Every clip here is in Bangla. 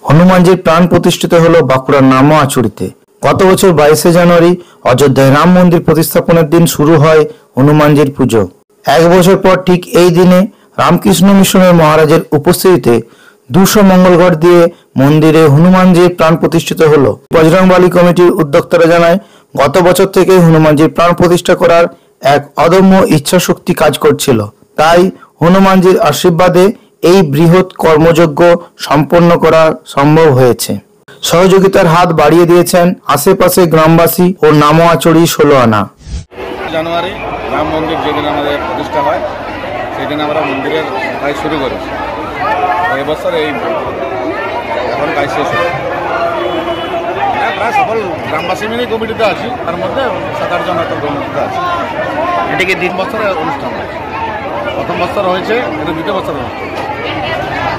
হনুমানজির প্রাণ প্রতিষ্ঠিত হলো বাঁকুড়ার নামোয়াছড়িতে। গত বছর 22শে জানুয়ারি অযোধ্যায় রাম মন্দির প্রতিস্থাপনের দিন শুরু হয় হনুমানজির পুজো। এক বছর পর ঠিক এই দিনে রামকৃষ্ণ মিশনের মহারাজের উপস্থিতিতে 200 মঙ্গলঘট দিয়ে মন্দিরে হনুমানজির প্রাণ প্রতিষ্ঠিত হলো। বজরংবলী কমিটির উদ্যোক্তারা জানায়, গত বছর থেকে হনুমানজির প্রাণ প্রতিষ্ঠা করার এক অদম্য ইচ্ছা শক্তি কাজ করছিল। তাই হনুমানজির আশীর্বাদে এই বৃহৎ কর্মযজ্ঞ সম্পন্ন করা সম্ভব হয়েছে। সহযোগিতার হাত বাড়িয়ে দিয়েছেন আশেপাশে গ্রামবাসী ও নামোয়াছড়ি 16 আনা। জানুয়ারি রাম মন্দির যেদিন আমাদের প্রতিষ্ঠা হয় সেদিন আমরা মন্দিরের কাজ শুরু করেছি। এবছর এই এখন কাজ শেষ হয়। প্রায় সকল গ্রামবাসী মিলেই কমিটিতে আছি, তার মধ্যে 7-8 জন হয়তো কমিটিতে আছে। এটাকে 3 বছরের অনুষ্ঠান হয়েছে। প্রথম বছর হয়েছে, এটা 2য় বছর অনুষ্ঠান।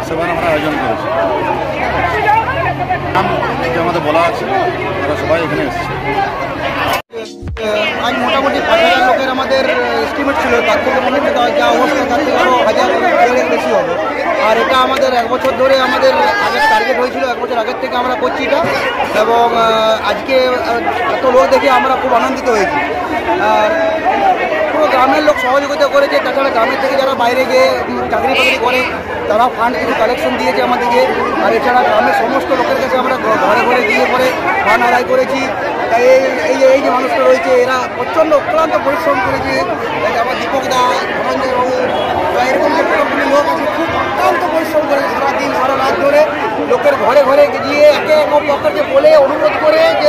সেবার আমরা আয়োজন করেছি। যে আমাদের বলা আছে তারা সবাই এখানে এসেছে। আজ মোটামুটি 5,000 লোকের আমাদের এস্টিমেট ছিল, তার থেকে মনে হচ্ছে যা অবস্থা তার থেকে আরও 1000 বেশি হবে। আর এটা আমাদের 1 বছর ধরে আমাদের আগের টার্গেট হয়েছিল, 1 বছর আগের থেকে আমরা করছি এটা। এবং আজকে এত লোক দেখে আমরা খুব আনন্দিত হয়েছি। আর পুরো গ্রামের লোক সহযোগিতা করেছে, তাছাড়া গ্রামের থেকে যারা বাইরে গিয়ে চাকরি বাকরি করে তারা ফান্ড কিছু কালেকশন দিয়েছে আমাদেরকে। আর এছাড়া গ্রামের সমস্ত লোকের কাছে আমরা ঘরে ঘরে গিয়ে পরে ফান্ড আদায় করেছি। এই যে মানুষটা রয়েছে এরা প্রচণ্ড অক্লান্ত পরিশ্রম করেছে। আমার দীপক দা, ধনঞ্জয় বাবু বা এরকম যে অনেকগুলি লোক আছে খুব অক্লান্ত পরিশ্রম করেছে সারাদিন সারা রাত ধরে। লোকের ঘরে ঘরে গিয়ে একে অপরকে বলে অনুরোধ করে যে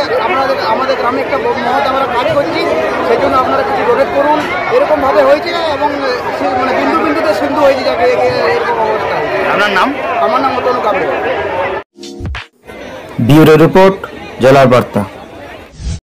আমাদের গ্রামে একটা মহৎ আমরা কাজ করছি, সেই জন্য আপনারা কিছু ডোনেট করুন। এরকমভাবে হয়েছে এবং মানে বিন্দু বিন্দুতে সিন্ধু হয়েছে যাকে এরকম অবস্থা। আপনার নাম? আমার নাম অতনু কাবরে। ব্যুরো রিপোর্ট, জেলার বার্তা।